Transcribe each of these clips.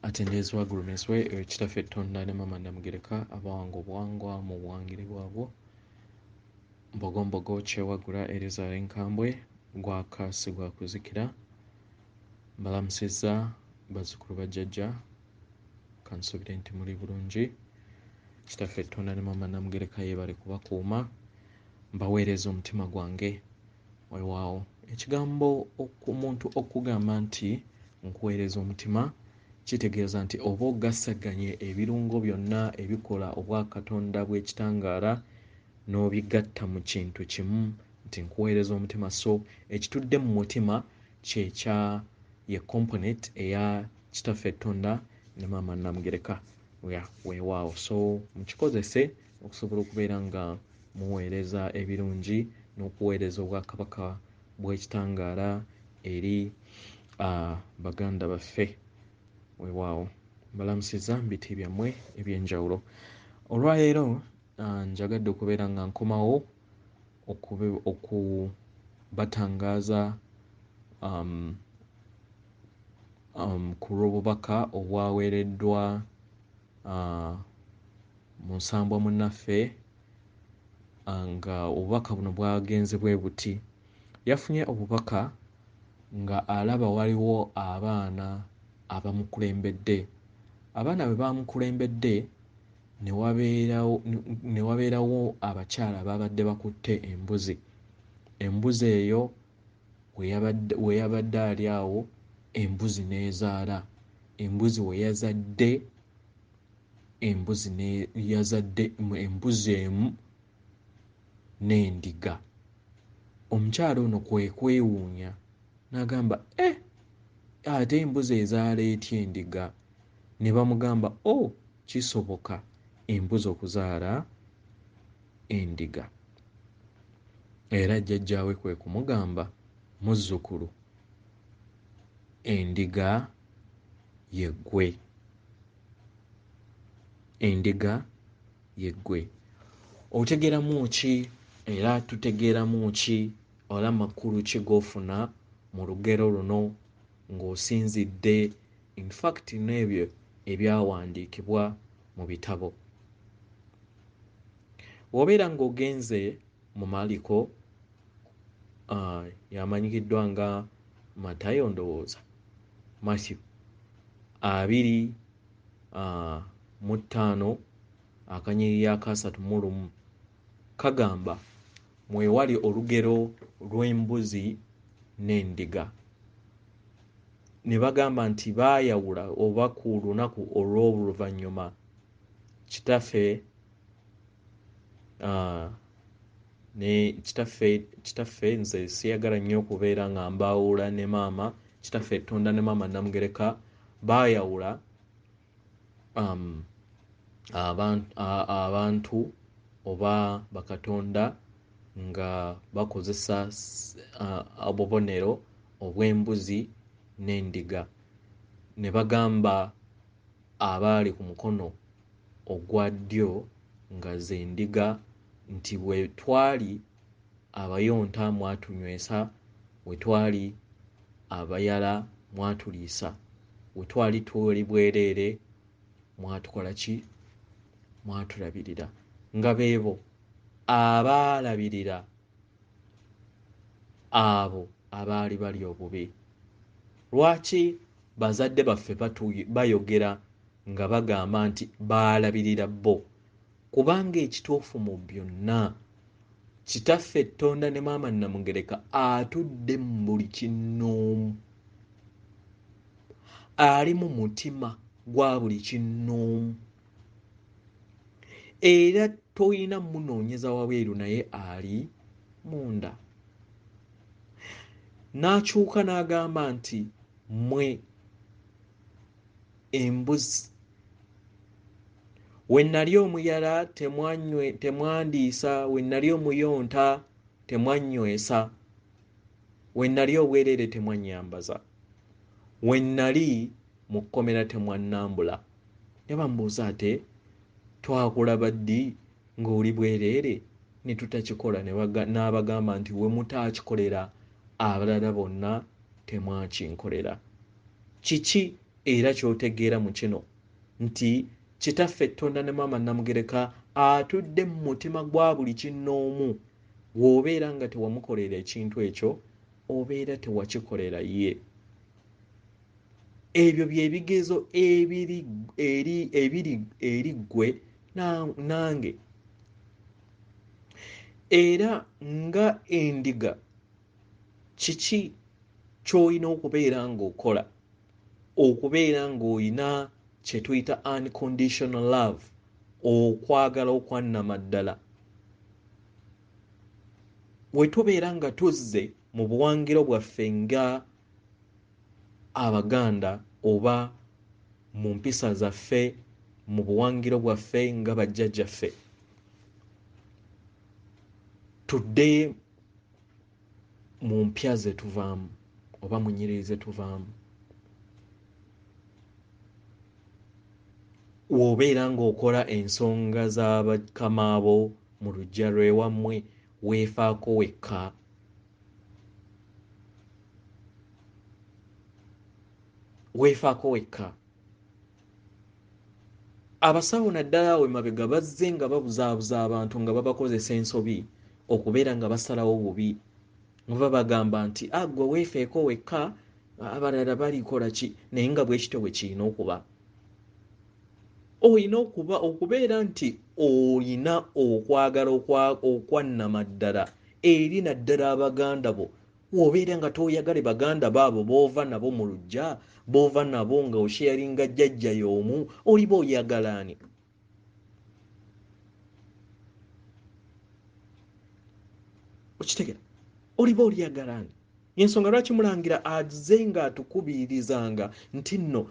atendezwa gulumizwe ekitaffe ettonda ne mama namugereka abawanga obuwangwa mu buwangiri bwabwo mbogombogo kyewagula Elizabeth Nkambwe gwakasi gwakuzikira mbalamusizza bazzukulu bajjajja kansubire nti muli bulungi kitaffe ettonda ne mama namugereka yeebale kubakuuma mbaweereza omutima gwange weewaawo ekigambo omuntu okugamba nti nkuweereza omutima kitegeeza nti oba ogassaganye ebirungo byonna ebikola obwakatonda bw'ekitangaala n'obigatta mu kintu kimu nti nkuweereza omutima so ekitudde mu mutima kyekya ye component eya kitaffe ettonda ne mama namugereka weewaawo so mukikozese okusobola okubeera nga muweereza ebirungi n'okuweereza obwakabaka bw'ekitangaala eri baganda baffe weewaawo mbalamusizza mbiti byammwe ebyenjawulo olwaleero njagadde okubeera nga nkomawo okubatangaaza ku lw'obubaka obwaweereddwa mu nsambwa munnaffe nga obubaka buno bwagenze bwe buti yafunye obubaka nga alaba waliwo abaana abamukulembedde abaana bwe bamukulembedde ne wabeerawo abakyala ababadde bakutte embuzi eyo we yabadde ali awo embuzi n'ezaala embuzi we yazadde embuzi emu n'endiga omukyala ono kwe kwewuunya n'agamba ate embuzi ezaala etya endiga ne bamugamba kisoboka embuzi okuzaala endiga era jjajjaawe kwe kumugamba muzzukulu endiga yeggwe otegeeramu ki era tutegeeramu ki ola makulu ki g'ofuna mu lugero luno ng'osinzidde in fact n'ebyo ebyawandiikibwa mu bitabo bw'obeera ng'ogenze mu Maliko yamanyikiddwa nga Matayo ndowooza Matthew 25:31 kagamba mwewali olugero lw'embuzi n'endiga ne bagamba nti baayawula oba ku lunaku olw'oluvannyuma kitaffe nze siyagala nnyo okubeera nga mbaawula ne maama kitaffe ettonda ne maama namugereka baayawula abantu oba bakatonda nga bakozesa obubonero obw'embuzi n'endiga ne bagamba abaali ku mukono ogwa ddyo nga ze ndiga nti bwe twali abayonta mwatunywesa bwe twali abayala mwatuliisa bwe twali tuli bwereere mwatukola ki mwatulabirira nga beebo abaalabirira abo abaali bali obubi lwaki bazadde baffe bayogera nga bagamba nti baalabirira bo kubanga ekituufu mu byonna kitaffe ettonda ne maama namugereka atudde mu buli kinnoomu ali mu mutima gwa buli kinnoomu era toyina munoonyeza wabweru naye ali munda n'akyuka n'agamba nti mmwe embuzi we nnali omuyala temwandiisa we nnali omuyonta temwannywesa we nnali obwereere temwannyambaza we nnali mu kkomera temwannambula ne bamubuuza ate twakulaba ddi ng'oli bwereere ne tutakikola n'abagamba nti we mutaakikolera abalala bonna temwakinkolera kiki era kyotegeera mu kino nti kitaffe Tonda ne Maama Namugereka atudde mu mutima gwa buli kinnoomu. Bw'obeera nga tewamukolera ekintu ekyo obeera tewakikolera ye. Ebyo bye bigezo ebiri ggwe nange. Era nga endiga kiki ky'olina okubeera ng'okola? Okubeera ng'olina kye tuyita unconditional love, okwagala okwannamaddala. Bwe tubeera nga tuzze mu buwangiro bwaffe nga Abaganda oba mu mpisa zaffe, mu buwangiro bwaffe nga bajjajjaffe, tudde mu mpya ze tuvaamu oba mu nnyiriri ze tuvaamu. W'obeera ng'okola ensonga z'abakama abo mu luggya lw'ewammwe, weefaako wekka. Weefaako wekka. Abasawo naddala awo emabega bazze nga babuzaabuza abantu nga babakozesa ensobi okubeera nga basalawo bubi. Nga bagamba nti gwe weefeeko wekka, abalala balikola ki? Naye nga bwe kityo bwe kirina okuba. Olina okubeera nti olina okwagala okwannamaddala eri naddala Abaganda bo. W'obeera nga tooyagale baganda baabo b'ova nabo mu luggya, b'ova nabo nga osheyalinga jjajja y'omu, oliba oyagala ani? Okitegera? Oliba olyagala ani? Y'ensonga lwaki mulangira azze nga atukubirizanga nti nno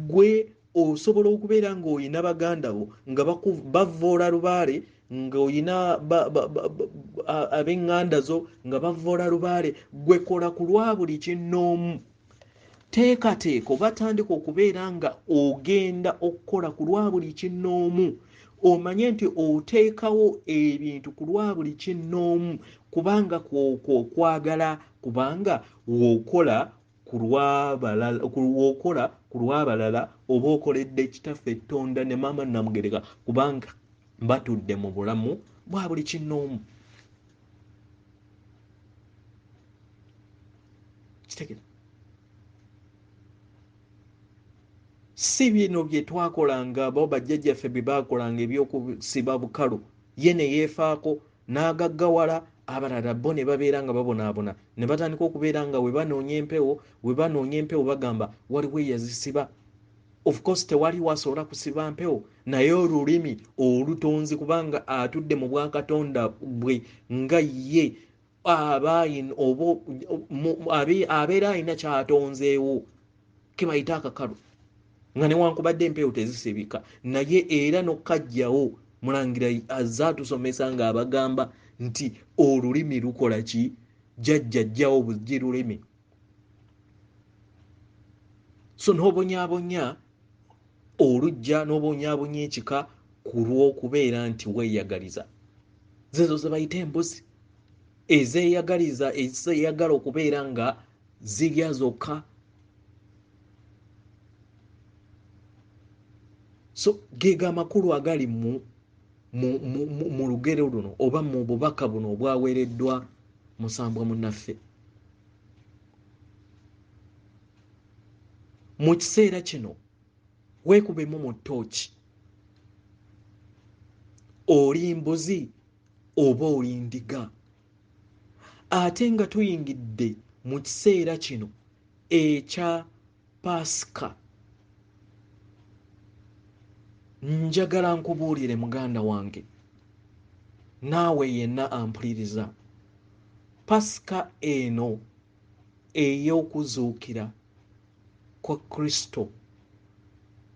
gwe osobola okubeera ng'olina baganda bo nga bavvoola lubaale, ng'olina ab'eŋŋanda zo nga bavvoola lubaale, gwe kola ku lwa buli kinnoomu. Teekateeka batandika okubeera nga ogenda okukola ku lwa buli kinnoomu. Omanye nti oteekawo ebintu ku lwa buli kinnoomu kubanga kw'okwagala, kubanga w'okola ku lw'abalala oba okoledde kitaffe Tonda ne Maama Namugereka kubanga batudde mu bulamu bwa buli kinnoomu. Kitegera? Si bino bye twakolanga abo bajjajjaffe bye baakolanga eby'okusiba bukalu, ye ne yeefaako n'agaggawala, abalala bo ne babeera nga babonaabona, ne batandika okubeera nga we banoonya empewo bagamba waliwo eyazisiba. Of course tewali wasobola kusiba mpewo, naye olulimi olutonzi kubanga atudde mu bwakatonda bwe nga ye abeera alina ky'atonzeewo ke bayita akakalu, nga newankubadde empewo tezisibika, naye era n'okkajjawo mulangira azze atusomesa ng'abagamba nti olulimi lukola ki? Jjajjajjawo bujji lulimi. So n'obonyaabonya olujja n'obonyaabonya ekika ku lw'okubeera nti weeyagaliza. Zezo ze bayita embuzi ezeeyagala okubeera nga zirya zokka. So geega amakulu agali mu lugero luno oba mu bubaka buno obwaweereddwa Musambwa munnaffe. Mu kiseera kino weekubemu mu ttooki, oli mbuzi oba oli ndiga. Ate nga tuyingidde mu kiseera kino ekya Paasika, njagala nkubuulire muganda wange, naawe yenna ampuliriza, Paasika eno ey'okuzuukira kwa Kristo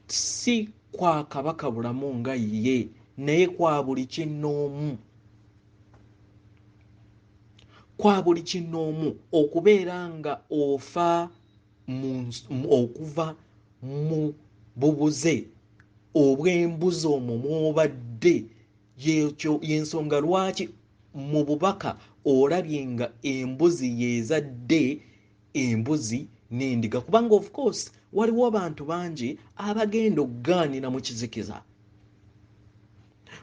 si kwa kabaka bulamu nga ye, naye kwa buli kinnoomu. Kwa buli kinnoomu okubeera nga ofa okuva mu bubuze obw'embuzi omwo mw'obadde. Y'ensonga lwaki mu bubaka olabye nga embuzi yeezadde embuzi n'endiga, kubanga of course waliwo abantu bangi abagenda okugaanira mu kizikiza.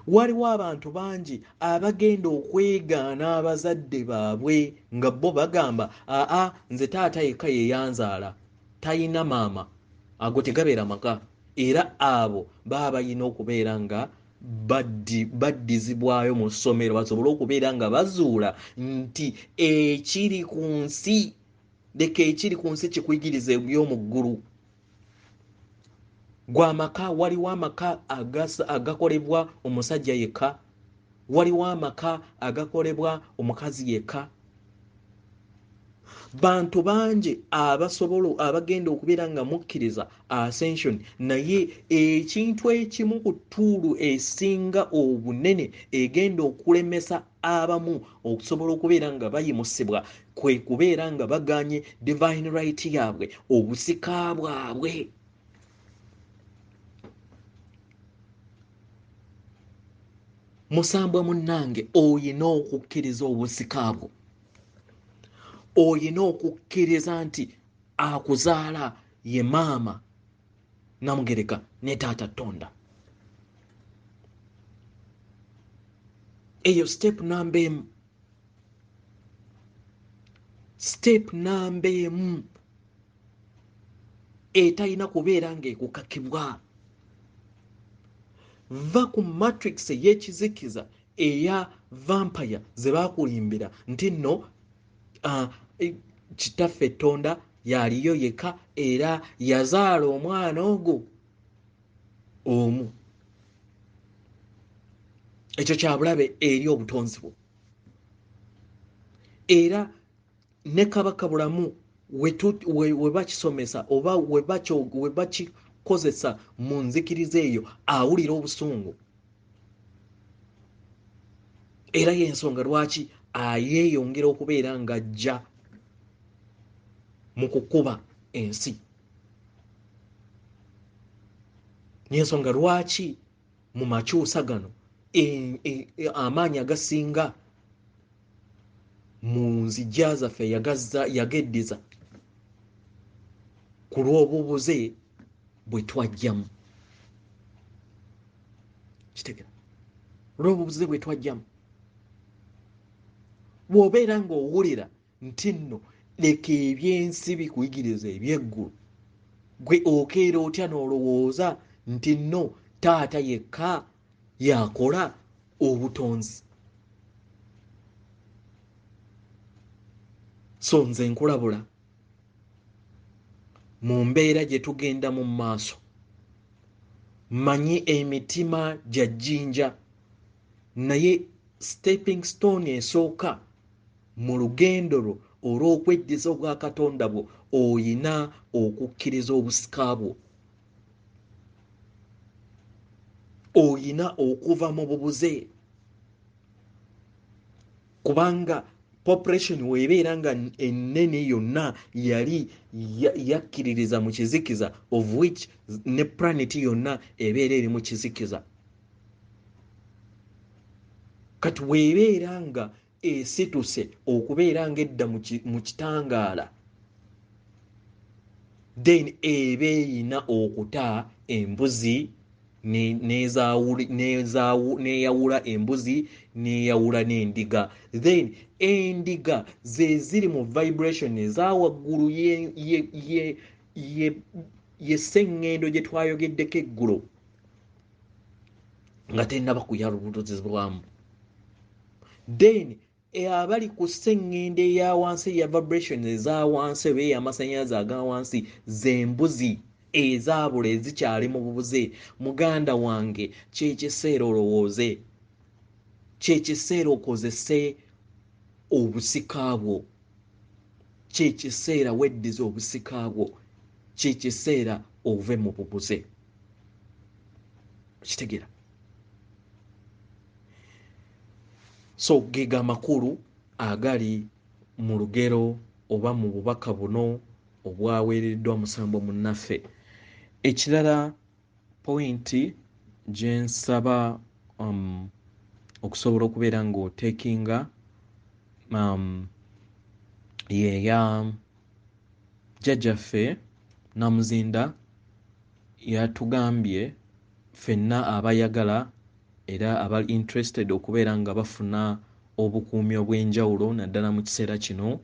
Waliwo abantu bangi abagenda okwegaana abazadde baabwe nga bo bagamba nze taata yekka ye yanzaala, talina maama, ago tegabeera maka. Era abo baba balina okubeera nga baddizibwayo mu ssomero basobole okubeera nga bazuula nti ekiri ku nsi, leka ekiri ku nsi kikuyigiriza eby'omu ggulu. Gw'amaka, waliwo amaka agakolebwa omusajja yekka, waliwo amaka agakolebwa omukazi yekka. Bantu bangi abagenda okubeera nga mukkiriza ascension, naye ekintu ekimu ku ttuulu esinga obunene egenda okulemesa abamu okusobola okubeera nga bayimusibwa kwe kubeera nga baganye divine right yaabwe, obusika bwabwe. Musambwa munnange, oyina okukkiriza obusika bwo. Oyina okukkiriza nti akuzaala ye maama Namugereka ne taata Tonda. Eyo step namba emu. Step namba emu etalina kubeera ng'ekukakibwa. Va ku matrix ey'ekizikiza eya vampire ze baakulimbira nti nno kitaffe Tonda yaliyo yekka era yazaala omwana ogwo omu. Ekyo kya bulabe eri obutonzi bwo. Era ne Kabaka Bulamu we bakisomesa oba we bakikozesa mu nzikiriza eyo awulira obusungu. Era y'ensonga lwaki ayeeyongera okubeera ng'ajja mu kukuba ensi. Y'ensonga lwaki mu makyusa gano amaanyi agasinga mu nzija zaffe yageddiza ku lw'obubuze bwe twajjamu. Kitegera? Lw'obubuze bwe twajjamu. Bw'obeera ng'owulira nti nno leka ebyensi bikuyigiriza eby'eggulu, gwe okeera otya n'olowooza nti nno taata yekka yakola obutonzi. So nze nkulabula mu mbeera gye tugenda mu maaso, manyi emitima gya jjinja, naye stepping stone esooka mu lugendo lwo olw'okweddiza obwa Katonda bwo oyina okukkiriza obusika bwo. Oyina okuva mu bubuze, kubanga population weebeera nga ennene yonna yali yakkiririza mu kizikiza, of which ne planet yonna ebeera eri mu kizikiza. Kati weebeera nga esituse okubeera ng'edda mu kitangaala, then eba eyina okuta embuzi n'eyawula embuzi n'eyawula n'endiga. Then endiga ze ziri mu vibration eza waggulu ye sseŋŋendo gye twayogeddeko eggulo nga tennaba kuyalubuluzibwamu. Then abali ku sseŋŋendo eya wansi eya vibration eza wansi oba ey'amasannyalaze aga wansi z'embuzi ezaabula ezikyali mu bubuze. Muganda wange, kyekiseera olowooze, kyekiseera okozese obusika bwo, kyekiseera weddiza obusika bwo, kyekiseera ove mu bubuze. Kitegera? So gega amakulu agali mu lugero oba mu bubaka buno obwaweereddwa Musambwa munnaffe. Ekirala pointi gye nsaba okusobola okubeera ng'oteekinga yeya jjajjaffe Namuzinda yatugambye ffenna abayagala era aba interested okubeera nga bafuna obukuumi obw'enjawulo naddala mu kiseera kino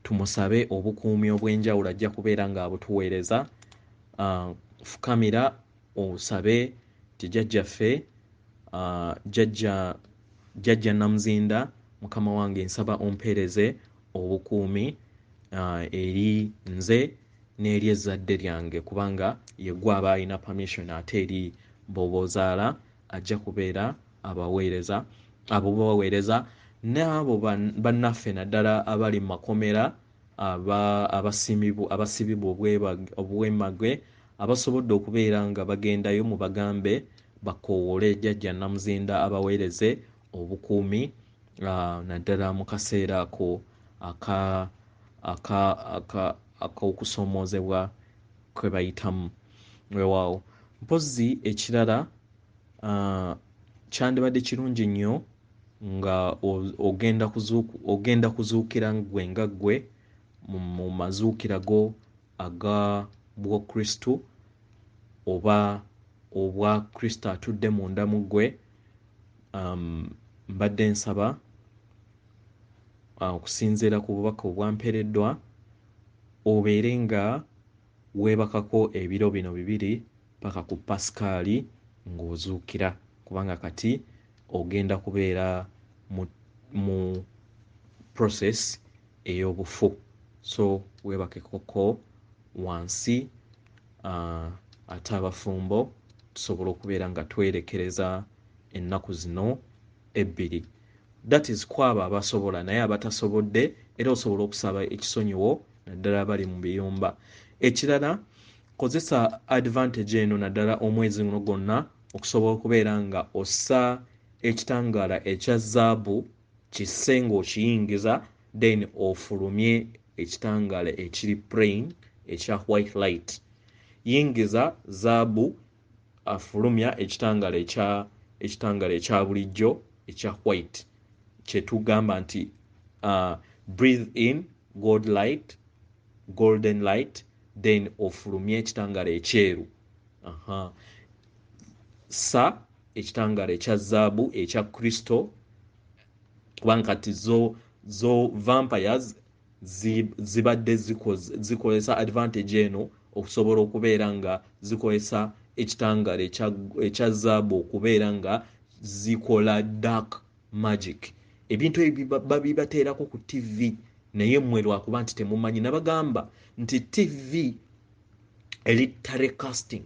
tumusabe obukuumi obw'enjawulo ajja kubeera nga abutuweereza. Fukamira osabe ti jjajjaffe jjajja Namuzinda mukama wange nsaba ompeereze obukuumi eri nze n'eri ezzadde lyange kubanga yeggwe aba alina permission ate eri b'obazaala ajja kubeera abaweereza baweereza n'abo bannaffe naddala abali mu makomera abasibibwa obwemagwe abasobodde okubeera nga bagendayo mu bagambe bakoowole jjajja Namuzinda abaweereze obukuumi naddala mu kaseera ako ak'okusoomoozebwa kwe bayitamu weewaawo. Mpozzi ekirala kyandibadde kirungi nnyo nga ogenda kuzuukira ggwe nga ggwe mu mazuukira go aga bw'okristu oba obwa kristo atudde munda mu ggwe. Mbadde nsaba okusinziira ku bubaka obwampeereddwa obeere nga weebakako ebiro bino 2 paka ku pasikaali ng'ozuukira kubanga kati ogenda kubeera mu process ey'obufu, so weebakekoko wansi ate abafumbo tusobola okubeera nga twerekereza ennaku zino 2. That is kwabo abasobola, naye abatasobodde era osobola okusaba ekisonyiwo naddala bali mu biyumba. Ekirala kozesa advantage eno naddala omwezi guno gwonna okusobola okubeera nga ossa ekitangaala ekya zaabu kisse ng'okiyingiza then ofulumye ekitangaala ekiri plain ekya white light. Yingiza zaabu afulumya ekitangaala ekya bulijjo ekya white kye tugamba nti breathe in golden light then ofulumye ekitangaala ekyeru. Sa ekitangaala ekya zaabu ekya kristo kubanga kati zo vampires zibadde zikozesa advantage eno okusobola okubeera nga zikozesa ekitangaala ekya zaabu okubeera nga zikola dark magic. Ebintu ebyo babibateerako ku TV naye mmwe lwakuba nti temumanyi. Nabagamba nti TV eri telecasting.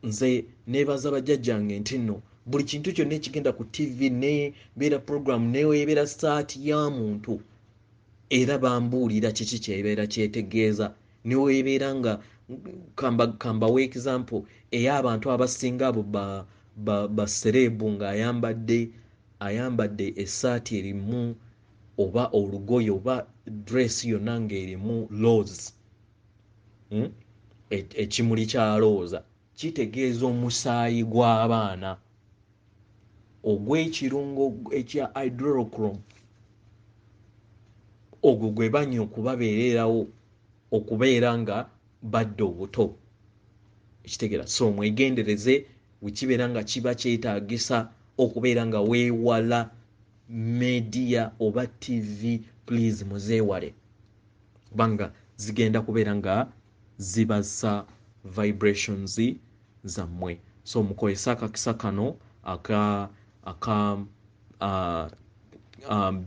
Nze neebaza bajjajjange nti nno buli kintu kyonna ekigenda ku TV nebeera program neweebeera saati ya muntu era bambuulira kiki kyebeera kyetegeeza neweebeera nga kambawe example ey'abantu abasinga abo basereebu nga ayambadde essaati erimu oba olugoye oba dress yonna ng'erimu rose, ekimuli kya looza kitegeeza omusaayi gw'abaana ogw'ekirungo ekya hydrochrome ogwo gwe banywa okubabeererawo okubeera nga badde obuto ekitegeera. So mwegendereze wekibeera nga kiba kyetaagisa okubeera nga weewala media oba TV, please muzeewale kubanga zigenda kubeera nga zibasa vibrations zammwe. So mukozesa akakisa kano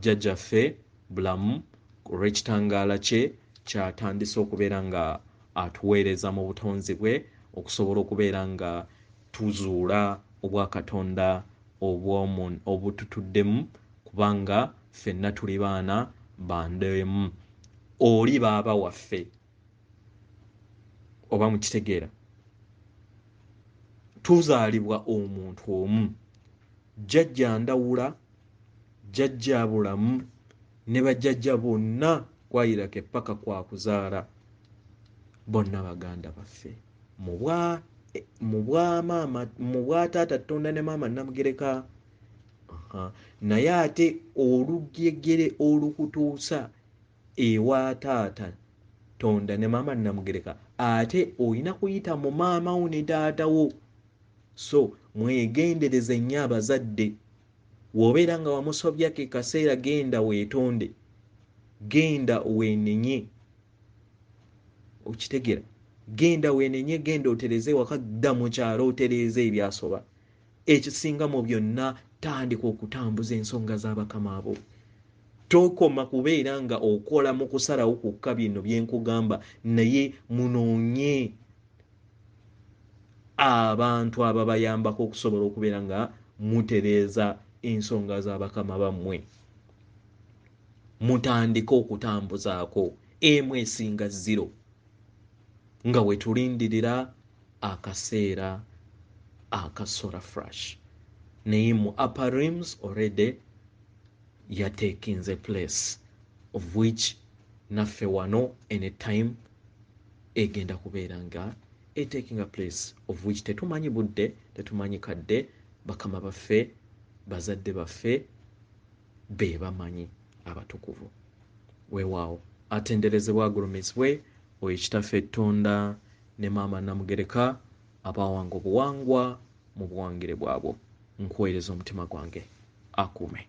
jjajjaffe bulamu olw'ekitangaala kye kyatandise okubeera nga atuweereza mu butonzi bwe okusobola okubeera nga tuzuula obwakatonda obututuddemu kubanga ffenna tuli baana bandemu. Oli baaba waffe oba mukitegeera tuzaalibwa omuntu omu. Jjajja ndawula, jjajja bulamu ne bajjajja bonna kwayirako epaka kwa kuzaala bonna baganda baffe mu bwa taata Tonda ne maama Namugereka. Naye ate olugyegere olukutuusa ewa taata tonda ne maama Namugereka ate oyina kuyita mu maama wo ne taata wo. So mwegendereze nnyo abazadde. W'obeera nga wamusobya ke kaseera genda weetonde, genda weenenye. Okitegera? Genda weenenye, genda otereze waka, dda mu kyalo otereeze ebyasoba. Ekisinga mu byonna tandika okutambuza ensonga z'abakama abo. Tokoma kubeera nga okola mu kusalawo kukka bino bye nkugamba, naye munoonye abantu ababayambako okusobola okubeera nga mutereeza ensonga z'abakama bammwe. Mutandike okutambuzaako emu esinga 0 nga bwe tulindirira akaseera akasola flash. Naye mu upper rims already ya taking the place of which naffe wano anytime egenda kubeera nga taking a place of which tetumanyi budde, tetumanyi kadde, bakama baffe, bazadde baffe be bamanyi abatukuvu. Weewaawo atenderezebwa agulumizibwe oyo kitaffe Tonda ne maama Namugereka abawanga obuwangwa mu buwangire bwabwo. Nkuweereza omutima gwange akuume.